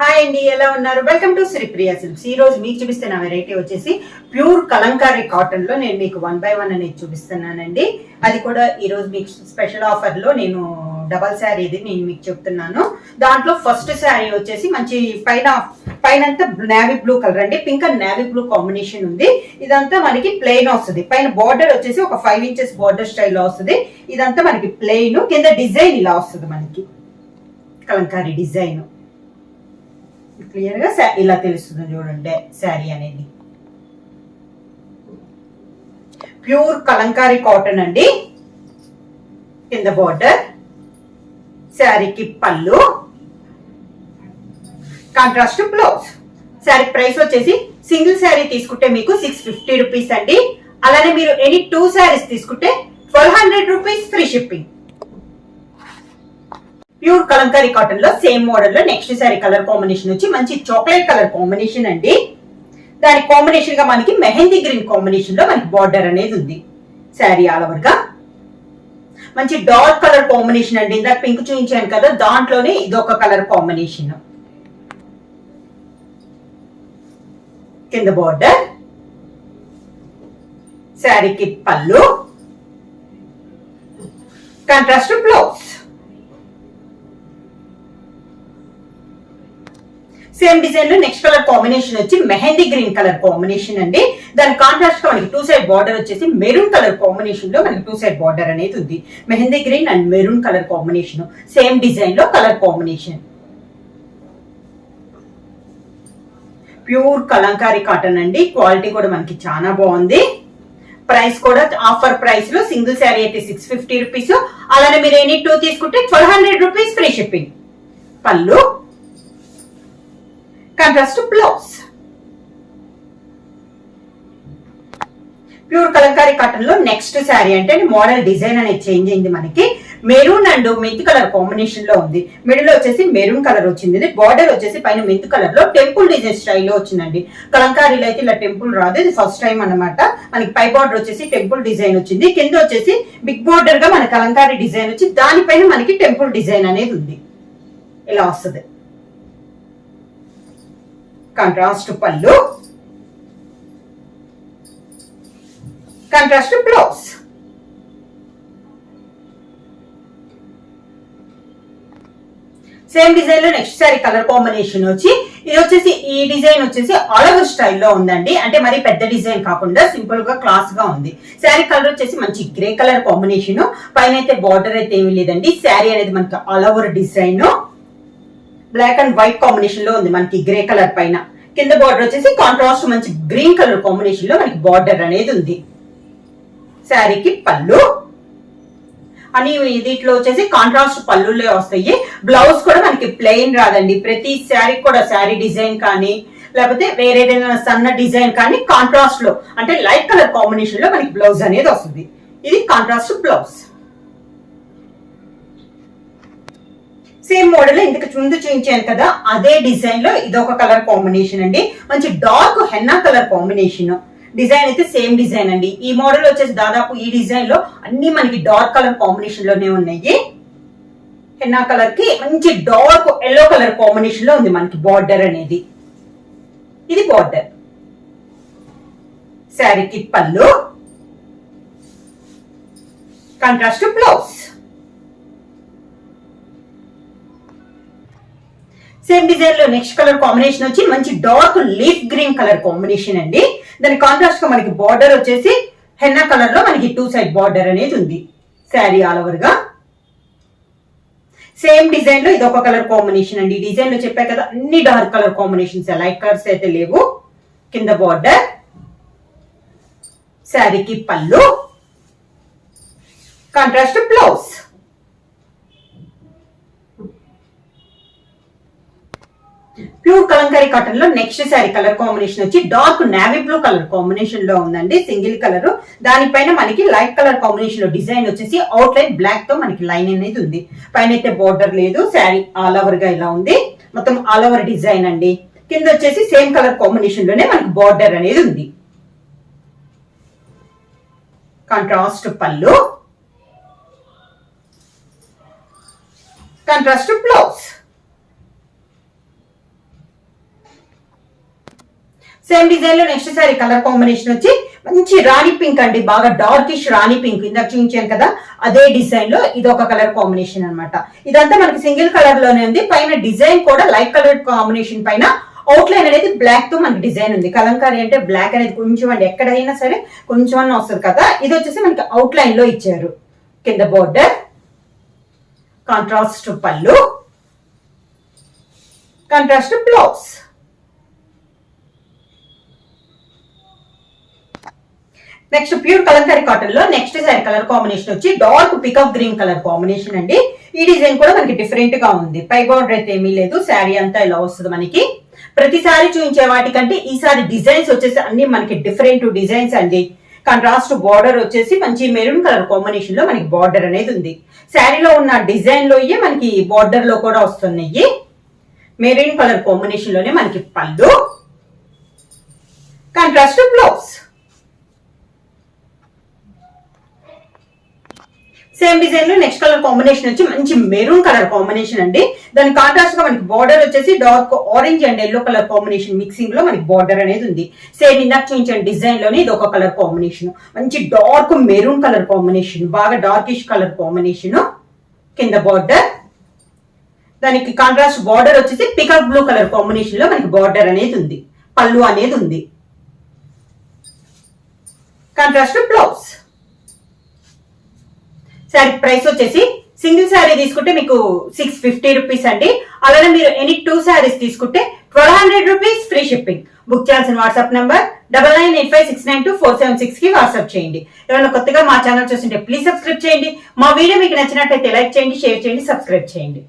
Hi అండి, ఎలా ఉన్నారు? Welcome to Sripriya silks. ఈ రోజు మీకు చూపిస్తున్న వెరైటీ వచ్చేసి ప్యూర్ కలంకారీ కాటన్ లో నేను మీకు 1 by 1 అనేది చూపిస్తున్నానండి. అది కూడా ఈ రోజు మీకు స్పెషల్ ఆఫర్ లో నేను డబల్ శారీ ఇది నేను మీకు చెప్తున్నాను. దాంట్లో ఫస్ట్ శారీ వచ్చేసి మంచి పైనంతా నేవీ బ్లూ కలర్ అండి, pink and navy blue combination ఉంది. ఇదంతా మనకి ప్లెయిన్ వస్తుంది. పైన బార్డర్ వచ్చేసి ఒక 5 inches బార్డర్ స్టైల్లో వస్తుంది. ఇదంతా మనకి ప్లెయిన్, కింద డిజైన్ ఇలా వస్తుంది. మనకి కలంకారీ డిజైన్ క్లియర్ గా ఇలా తెలుస్తుంది చూడండి. శారీ అనేది ప్యూర్ కలంకారీ కాటన్ అండి. కింద బార్డర్, శారీకి పళ్ళు, కాంట్రాస్ట్ బ్లౌజ్. శారీ ప్రైస్ వచ్చేసి సింగిల్ శారీ తీసుకుంటే మీకు 650 రూపీస్ అండి. అలానే మీరు ఎనీ 2 శారీస్ తీసుకుంటే 1200 rupees free shipping. Pure Kalamkari cotton లో సేమ్ మోడల్ లో నెక్స్ట్ శారీ కలర్ కాంబినేషన్ వచ్చి మంచి చాక్లెట్ కలర్ కాంబినేషన్ అండి. దాని కాంబినేషన్ గా మనకి మెహందీ గ్రీన్ కాంబినేషన్ లో మనకి బార్డర్ అనేది ఉంది. శారీ ఆల్ ఓవర్ గా మంచి డార్క్ కలర్ కాంబినేషన్ అండి. ఇందాక పింక్ చూపించాను కదా, దాంట్లోనే ఇదొక కలర్ కాంబినేషన్. కింద బార్డర్, శారీకి పళ్ళు, కాంట్రాస్ట్ బ్లౌజ్. సేమ్ డిజైన్ లో నెక్స్ట్ కలర్ కాంబినేషన్ వచ్చి మెహందీ గ్రీన్ కలర్ కాంబినేషన్ అండి. దాని కాంట్రాస్ట్ గా మనకి 2 side బార్డర్ వచ్చేసి మెరూన్ కలర్ కాంబినేషన్ లో మనకి 2 side బార్డర్ అనేది ఉంది. Mehendi green and maroon colour combination, same design లో colour combination. Pure Kalamkari cotton అండి. క్వాలిటీ కూడా మనకి చాలా బాగుంది. ప్రైస్ కూడా ఆఫర్ ప్రైస్ లో సింగిల్ శారీ అయితే 650 రూపీస్. అలానే మీరు ఎనీ 2 తీసుకుంటే 1200 రూపీస్ ఫ్రీ షిప్పింగ్. పళ్ళు, contrast blouse. Pure Kalamkari cotton లో నెక్స్ట్ శారీ అంటే మోడల్ డిజైన్ అనేది చేంజ్ అయింది. మనకి maroon and mint colour combination లో ఉంది. మిడిల్ వచ్చేసి మెరూన్ కలర్ వచ్చింది. బార్డర్ వచ్చేసి పైన మెంత్ కలర్ లో టెంపుల్ డిజైన్ స్టైల్లో వచ్చిందండి. కలంకారీలో అయితే ఇలా టెంపుల్ రాదు, ఇది ఫస్ట్ టైం అన్నమాట. మనకి పై బార్డర్ వచ్చేసి టెంపుల్ డిజైన్ వచ్చింది. కింద వచ్చేసి బిగ్ బార్డర్ గా మన కలంకారీ డిజైన్ వచ్చి దానిపైన మనకి టెంపుల్ డిజైన్ అనేది ఉంది. ఇలా వస్తుంది. కాంట్రాస్ట్ పళ్ళు, కాంట్రాస్ట్ బ్లౌజ్. సేమ్ డిజైన్ లో నెక్స్ట్ సారీ కలర్ కాంబినేషన్ వచ్చి ఇది వచ్చేసి ఈ డిజైన్ వచ్చేసి ఆల్ ఓవర్ స్టైల్లో ఉందండి. అంటే మరి పెద్ద డిజైన్ కాకుండా సింపుల్ గా క్లాస్ గా ఉంది. శారీ కలర్ వచ్చేసి మంచి గ్రే కలర్ కాంబినేషన్. పైన అయితే బార్డర్ అయితే ఏమీ లేదండి. శారీ అనేది మనకి all over design black and white combination లో ఉంది. మనకి గ్రే కలర్ పైన, కింద బార్డర్ వచ్చేసి కాంట్రాస్ట్ మంచి గ్రీన్ కలర్ కాంబినేషన్ లో మనకి బార్డర్ అనేది ఉంది. శారీకి పళ్ళు అని దీంట్లో వచ్చేసి కాంట్రాస్ట్ పళ్ళులే వస్తాయి. బ్లౌజ్ కూడా మనకి ప్లెయిన్ రాదండి. ప్రతి శారీ కూడా శారీ డిజైన్ కానీ లేకపోతే వేరే ఏదైనా సన్న డిజైన్ కానీ కాంట్రాస్ట్ లో అంటే లైట్ కలర్ కాంబినేషన్ లో మనకి బ్లౌజ్ అనేది వస్తుంది. ఇది కాంట్రాస్ట్ బ్లౌజ్. సేమ్ మోడల్ ఇంతకు ముందు చూపించాను కదా, అదే డిజైన్ లో ఇదొక కలర్ కాంబినేషన్ అండి. మంచి dark henna colour combination. Design అయితే సేమ్ డిజైన్ అండి. ఈ మోడల్ వచ్చేసి దాదాపు ఈ డిజైన్ లో అన్ని మనకి డార్క్ కలర్ కాంబినేషన్ లోనే ఉన్నాయి. హెన్నా కలర్ కి మంచి డార్క్ ఎల్లో కలర్ కాంబినేషన్ లో ఉంది మనకి బార్డర్ అనేది. ఇది బార్డర్. శారీకి పళ్ళు, కాంట్రాస్ట్ బ్లౌజ్. సేమ్ డిజైన్ లో నెక్స్ట్ కలర్ కాంబినేషన్ వచ్చి మంచి dark leaf green colour combination అండి. దాని కాంట్రాస్ట్ గా మనకి బార్డర్ వచ్చేసి హెన్నా కలర్ లో మనకి 2 side బార్డర్ అనేది ఉంది. శారీ ఆల్ ఓవర్ గా సేమ్ డిజైన్ లో ఇదొక కలర్ కాంబినేషన్ అండి. డిజైన్ లో చెప్పా కదా అన్ని dark colour combinations, light colours అయితే లేవు. కింద బార్డర్, శారీకి పళ్ళు, contrast blouse. Pure Kalamkari cotton లో నెక్స్ట్ శారీ కలర్ కాంబినేషన్ వచ్చి dark navy blue colour combination లో ఉందండి. సింగిల్ కలర్, దానిపైన మనకి లైట్ కలర్ కాంబినేషన్ లో డిజైన్ వచ్చేసి అవుట్ లైన్ బ్లాక్ తో మనకి లైన్ అనేది ఉంది. పైన అయితే బార్డర్ లేదు. శారీ ఆల్ ఓవర్ గా ఇలా ఉంది. మొత్తం ఆల్ ఓవర్ డిజైన్ అండి. కింద వచ్చేసి సేమ్ కలర్ కాంబినేషన్ లోనే మనకి బార్డర్ అనేది ఉంది. కాంట్రాస్ట్ పళ్ళు, కాంట్రాస్ట్ బ్లౌజ్. సేమ్ డిజైన్ లో నెక్స్ట్ సారీ కలర్ కాంబినేషన్ వచ్చి మంచి రాణి పింక్ అండి, బాగా డార్కిష్ రాణి పింక్, ఇందాక చూపించాను కదా అదే డిజైన్ లో ఇది ఒక కలర్ కాంబినేషన్ అన్నమాట. ఇదంతా మనకి సింగిల్ కలర్ లోనే ఉంది. పైన డిజైన్ కూడా లైట్ కలర్ కాంబినేషన్ పైన అవుట్ లైన్ అనేది బ్లాక్ తో మనకి డిజైన్ ఉంది. కలంకారీ అంటే బ్లాక్ అనేది కొంచెం అండి, ఎక్కడైనా సరే కొంచెం అన్న వస్తుంది కదా. ఇది వచ్చేసి మనకి అవుట్ లైన్ లో ఇచ్చారు. కింద బోర్డర్, కాంట్రాస్ట్ పళ్ళు, contrast blouse. Next pure Kalamkari cotton లో నెక్స్ట్ సారీ కలర్ కాంబినేషన్ వచ్చి dark peacock green colour combination అండి. ఈ డిజైన్ కూడా మనకి డిఫరెంట్ గా ఉంది. పై బోర్డర్ అయితే ఏమీ లేదు, శారీ అంతా ఇలా వస్తుంది మనకి. ప్రతిసారి చూపించే వాటికంటే ఈసారి డిజైన్స్ వచ్చేసి అన్ని మనకి డిఫరెంట్ డిజైన్స్ అండి. కాంట్రాస్ట్ బార్డర్ వచ్చేసి మంచి మెరూన్ కలర్ కాంబినేషన్ లో మనకి బార్డర్ అనేది ఉంది. శారీలో ఉన్న డిజైన్ లో మనకి బార్డర్ లో కూడా వస్తున్నాయి. మెరూన్ కలర్ కాంబినేషన్ లోనే మనకి పళ్ళు, కాంట్రాస్ట్ బ్లౌజ్. సేమ్ డిజైన్ లో నెక్స్ట్ కలర్ కాంబినేషన్ వచ్చి మంచి మెరూన్ కలర్ కాంబినేషన్ అండి. దాని కాంట్రాస్ట్ గా మనకి బార్డర్ వచ్చేసి dark orange and yellow colour combination mixing లో మనకి బార్డర్ అనేది ఉంది. సేమ్ ఇందాక చూపించిన డిజైన్ లోనే ఇది ఒక కలర్ కాంబినేషన్, మంచి డార్క్ మెరూన్ కలర్ కాంబినేషన్, బాగా డార్కిష్ కలర్ కాంబినేషన్. కింద బార్డర్, దానికి కాంట్రాస్ట్ బార్డర్ వచ్చేసి పికప్ బ్లూ కలర్ కాంబినేషన్ లో మనకి బార్డర్ అనేది ఉంది. పళ్ళు అనేది ఉంది, కాంట్రాస్ట్ బ్లౌజ్. శారీ ప్రైస్ వచ్చేసి సింగిల్ శారీ తీసుకుంటే మీకు 650 రూపీస్ అండి. అలానే మీరు ఎనీ 2 శారీస్ తీసుకుంటే 1200 రూపీస్ ఫ్రీ షిప్పింగ్. బుక్ చేయాల్సిన వాట్సాప్ నంబర్ 9985692476 కి వాట్సాప్ చేయండి. ఎవరైనా కొత్తగా మా ఛానల్ చూస్తుంటే ప్లీజ్ సబ్స్క్రైబ్ చేయండి. మా వీడియో మీకు నచ్చినట్లయితే లైక్ చేయండి, షేర్ చేయండి, సబ్స్క్రైబ్ చేయండి.